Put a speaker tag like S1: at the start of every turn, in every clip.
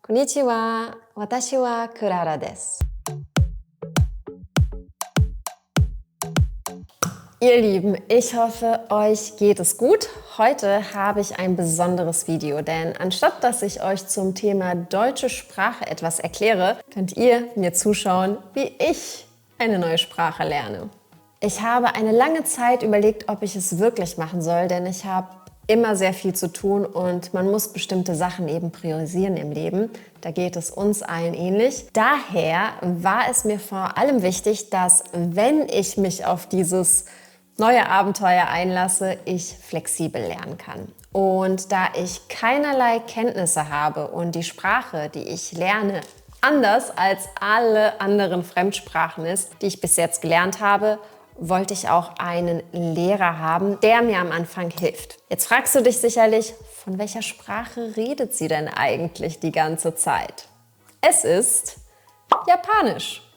S1: Konnichiwa, watashi wa Clara desu. Ihr Lieben, ich hoffe, euch geht es gut. Heute habe ich ein besonderes Video, denn anstatt dass ich euch zum Thema deutsche Sprache etwas erkläre, könnt ihr mir zuschauen, wie ich eine neue Sprache lerne. Ich habe eine lange Zeit überlegt, ob ich es wirklich machen soll, denn ich habe immer sehr viel zu tun und man muss bestimmte Sachen eben priorisieren im Leben. Da geht es uns allen ähnlich. Daher war es mir vor allem wichtig, dass, wenn ich mich auf dieses neue Abenteuer einlasse, ich flexibel lernen kann. Und da ich keinerlei Kenntnisse habe und die Sprache, die ich lerne, anders als alle anderen Fremdsprachen ist, die ich bis jetzt gelernt habe, wollte ich auch einen Lehrer haben, der mir am Anfang hilft. Jetzt fragst du dich sicherlich, von welcher Sprache redet sie denn eigentlich die ganze Zeit? Es ist Japanisch.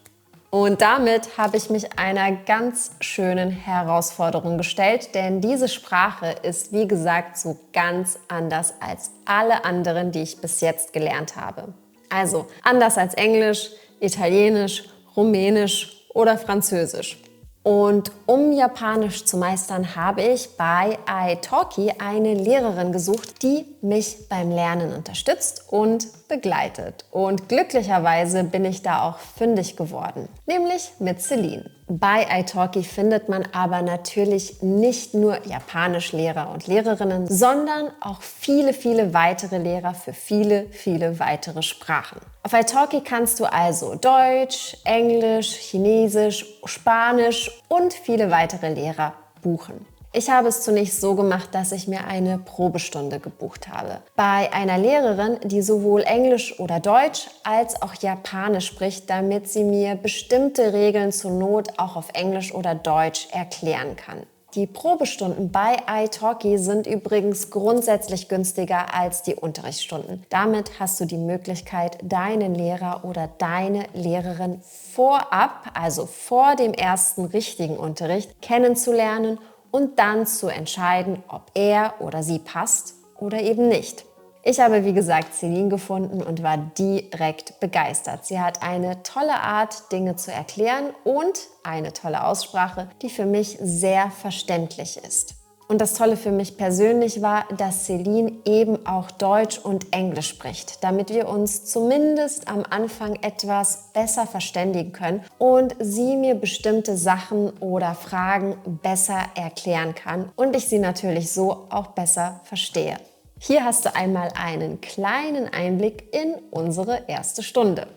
S1: Und damit habe ich mich einer ganz schönen Herausforderung gestellt, denn diese Sprache ist, wie gesagt, so ganz anders als alle anderen, die ich bis jetzt gelernt habe. Also anders als Englisch, Italienisch, Rumänisch oder Französisch. Und um Japanisch zu meistern, habe ich bei italki eine Lehrerin gesucht, die mich beim Lernen unterstützt und begleitet. Und glücklicherweise bin ich da auch fündig geworden, nämlich mit Celine. Bei italki findet man aber natürlich nicht nur Japanischlehrer und Lehrerinnen, sondern auch viele, viele weitere Lehrer für viele, viele weitere Sprachen. Auf italki kannst du also Deutsch, Englisch, Chinesisch, Spanisch und viele weitere Lehrer buchen. Ich habe es zunächst so gemacht, dass ich mir eine Probestunde gebucht habe. Bei einer Lehrerin, die sowohl Englisch oder Deutsch als auch Japanisch spricht, damit sie mir bestimmte Regeln zur Not auch auf Englisch oder Deutsch erklären kann. Die Probestunden bei italki sind übrigens grundsätzlich günstiger als die Unterrichtsstunden. Damit hast du die Möglichkeit, deinen Lehrer oder deine Lehrerin vorab, also vor dem ersten richtigen Unterricht, kennenzulernen und dann zu entscheiden, ob er oder sie passt oder eben nicht. Ich habe, wie gesagt, Celine gefunden und war direkt begeistert. Sie hat eine tolle Art, Dinge zu erklären und eine tolle Aussprache, die für mich sehr verständlich ist. Und das Tolle für mich persönlich war, dass Celine eben auch Deutsch und Englisch spricht, damit wir uns zumindest am Anfang etwas besser verständigen können und sie mir bestimmte Sachen oder Fragen besser erklären kann und ich sie natürlich so auch besser verstehe. Hier hast du einmal einen kleinen Einblick in unsere erste Stunde.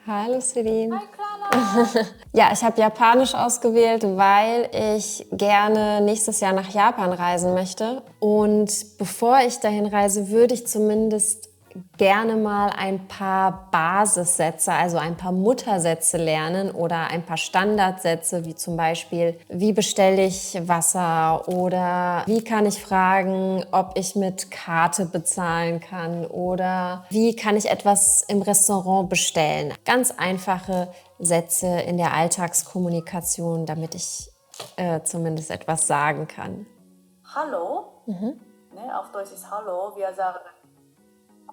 S1: Hallo Celine.
S2: Hi Clara.
S1: Ja, ich habe Japanisch ausgewählt, weil ich gerne nächstes Jahr nach Japan reisen möchte. Und bevor ich dahin reise, würde ich zumindest gerne mal ein paar Basissätze, also ein paar Muttersätze lernen oder ein paar Standardsätze, wie zum Beispiel, wie bestelle ich Wasser oder wie kann ich fragen, ob ich mit Karte bezahlen kann oder wie kann ich etwas im Restaurant bestellen. Ganz einfache Sätze in der Alltagskommunikation, damit ich zumindest etwas sagen kann.
S2: Hallo. Ne, auf Deutsch ist Hallo. Wir sagen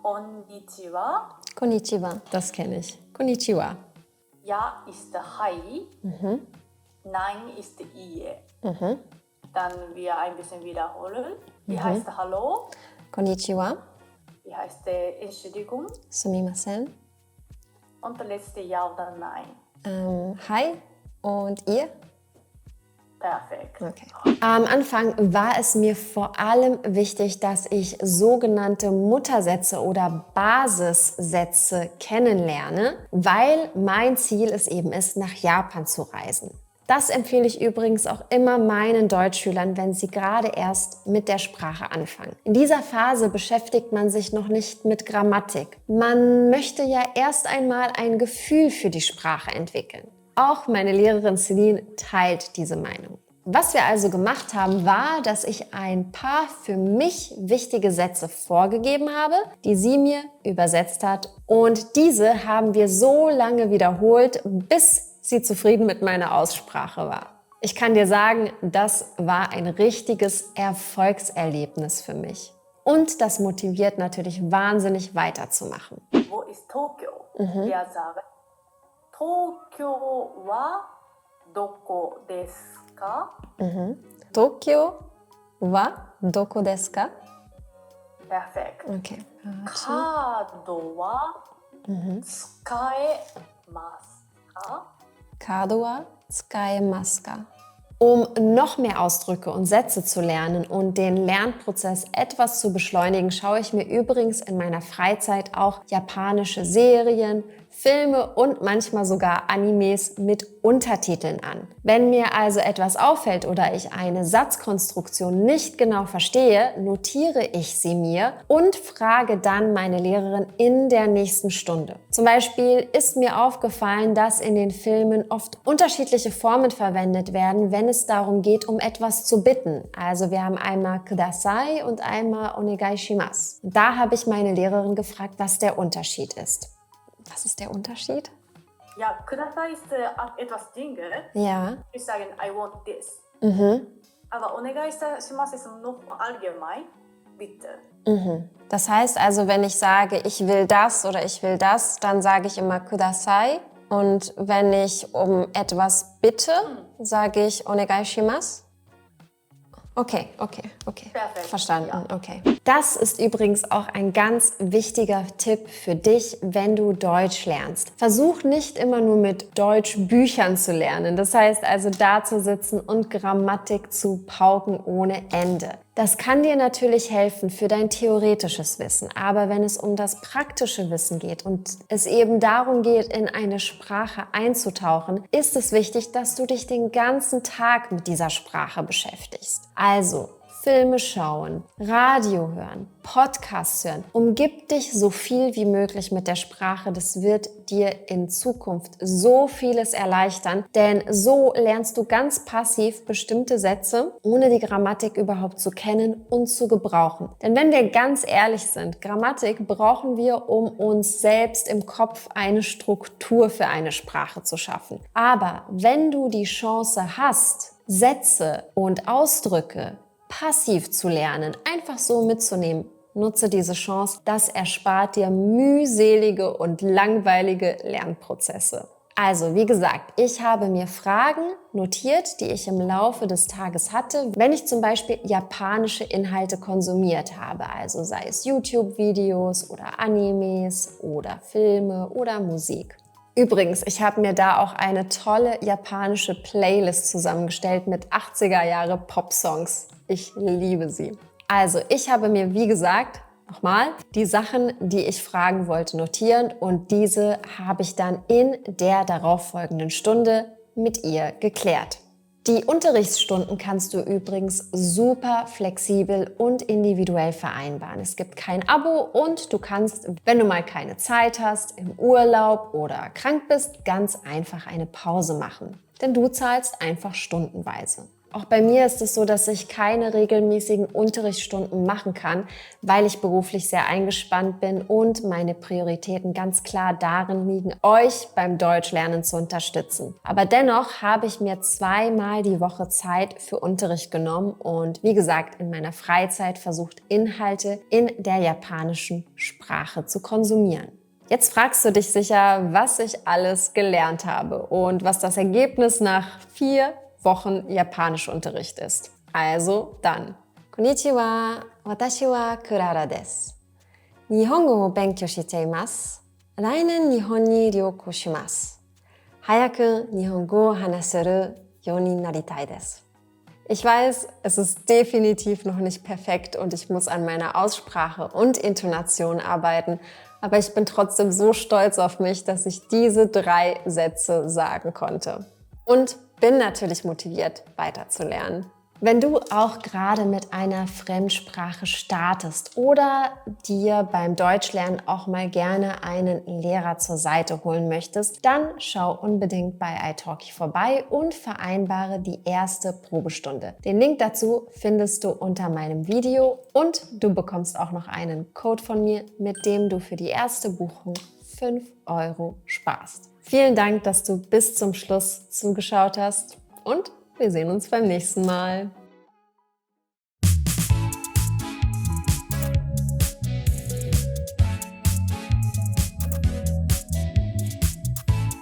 S2: Konnichiwa.
S1: Konnichiwa, das kenne ich. Konnichiwa.
S2: Ja ist Hi. Nein ist Ie. Dann wir ein bisschen wiederholen. Wie heißt Hallo?
S1: Konnichiwa.
S2: Wie heißt Entschuldigung?
S1: Sumimasen.
S2: Und das letzte Ja oder Nein.
S1: Hi und ihr?
S2: Perfekt.
S1: Okay. Am Anfang war es mir vor allem wichtig, dass ich sogenannte Muttersätze oder Basissätze kennenlerne, weil mein Ziel es eben ist, nach Japan zu reisen. Das empfehle ich übrigens auch immer meinen Deutschschülern, wenn sie gerade erst mit der Sprache anfangen. In dieser Phase beschäftigt man sich noch nicht mit Grammatik. Man möchte ja erst einmal ein Gefühl für die Sprache entwickeln. Auch meine Lehrerin Celine teilt diese Meinung. Was wir also gemacht haben, war, dass ich ein paar für mich wichtige Sätze vorgegeben habe, die sie mir übersetzt hat. Und diese haben wir so lange wiederholt, bis sie zufrieden mit meiner Aussprache war. Ich kann dir sagen, das war ein richtiges Erfolgserlebnis für mich. Und das motiviert natürlich wahnsinnig weiterzumachen.
S2: wo ist Tokio? Wir sagen, Tokio wa doko desu ka?
S1: Tokio wa doko desu ka?
S2: Perfekt.
S1: Okay.
S2: Kado wa tsukaemasu ka?
S1: Kado wa tsukaemasu ka? Um noch mehr Ausdrücke und Sätze zu lernen und den Lernprozess etwas zu beschleunigen, schaue ich mir übrigens in meiner Freizeit auch japanische Serien, Filme und manchmal sogar Animes mit Untertiteln an. Wenn mir also etwas auffällt oder ich eine Satzkonstruktion nicht genau verstehe, notiere ich sie mir und frage dann meine Lehrerin in der nächsten Stunde. Zum Beispiel ist mir aufgefallen, dass in den Filmen oft unterschiedliche Formen verwendet werden, wenn es darum geht, um etwas zu bitten. Also wir haben einmal kudasai und einmal onegai shimasu. Da habe ich meine Lehrerin gefragt, was der Unterschied ist. Was ist der Unterschied?
S2: Ja, kudasai ist etwas Dinge.
S1: Ja.
S2: Ich sage, I want this. Aber onegai shimasu ist noch allgemein, bitte.
S1: Das heißt also, wenn ich sage, ich will das oder ich will das, dann sage ich immer kudasai. Und wenn ich um etwas bitte, sage ich onegai shimasu. Okay.
S2: Perfekt.
S1: Verstanden,
S2: Ja.
S1: okay. Das ist übrigens auch ein ganz wichtiger Tipp für dich, wenn du Deutsch lernst. Versuch nicht immer nur mit Deutschbüchern zu lernen. Das heißt also, da zu sitzen und Grammatik zu pauken ohne Ende. Das kann dir natürlich helfen für dein theoretisches Wissen, aber wenn es um das praktische Wissen geht und es eben darum geht, in eine Sprache einzutauchen, ist es wichtig, dass du dich den ganzen Tag mit dieser Sprache beschäftigst. Also Filme schauen, Radio hören, Podcasts hören. Umgib dich so viel wie möglich mit der Sprache. Das wird dir in Zukunft so vieles erleichtern, denn so lernst du ganz passiv bestimmte Sätze, ohne die Grammatik überhaupt zu kennen und zu gebrauchen. Denn wenn wir ganz ehrlich sind, Grammatik brauchen wir, um uns selbst im Kopf eine Struktur für eine Sprache zu schaffen. Aber wenn du die Chance hast, Sätze und Ausdrücke passiv zu lernen, einfach so mitzunehmen, nutze diese Chance. Das erspart dir mühselige und langweilige Lernprozesse. Also, wie gesagt, ich habe mir Fragen notiert, die ich im Laufe des Tages hatte, wenn ich zum Beispiel japanische Inhalte konsumiert habe. Also sei es YouTube-Videos oder Animes oder Filme oder Musik. Übrigens, ich habe mir da auch eine tolle japanische Playlist zusammengestellt mit 80er Jahre Pop-Songs. Ich liebe sie. Also, ich habe mir, wie gesagt, nochmal die Sachen, die ich fragen wollte, notieren und diese habe ich dann in der darauffolgenden Stunde mit ihr geklärt. Die Unterrichtsstunden kannst du übrigens super flexibel und individuell vereinbaren. Es gibt kein Abo und du kannst, wenn du mal keine Zeit hast, im Urlaub oder krank bist, ganz einfach eine Pause machen. Denn du zahlst einfach stundenweise. Auch bei mir ist es so, dass ich keine regelmäßigen Unterrichtsstunden machen kann, weil ich beruflich sehr eingespannt bin und meine Prioritäten ganz klar darin liegen, euch beim Deutschlernen zu unterstützen. Aber dennoch habe ich mir 2-mal die Woche Zeit für Unterricht genommen und wie gesagt in meiner Freizeit versucht, Inhalte in der japanischen Sprache zu konsumieren. Jetzt fragst du dich sicher, was ich alles gelernt habe und was das Ergebnis nach 4 Wochen Japanischunterricht ist. Also dann. Konnichiwa, watashi wa Clara desu. Nihongo o benkyou shite imasu. Lainen Nihon ni ryoukou shimasu. Hayaku Nihongo o hanasuru you ni naritai desu. Ich weiß, es ist definitiv noch nicht perfekt und ich muss an meiner Aussprache und Intonation arbeiten, aber ich bin trotzdem so stolz auf mich, dass ich diese 3 Sätze sagen konnte. Und bin natürlich motiviert, weiterzulernen. Wenn du auch gerade mit einer Fremdsprache startest oder dir beim Deutschlernen auch mal gerne einen Lehrer zur Seite holen möchtest, dann schau unbedingt bei italki vorbei und vereinbare die erste Probestunde. Den Link dazu findest du unter meinem Video und du bekommst auch noch einen Code von mir, mit dem du für die erste Buchung 5 € sparst. Vielen Dank, dass du bis zum Schluss zugeschaut hast und wir sehen uns beim nächsten Mal.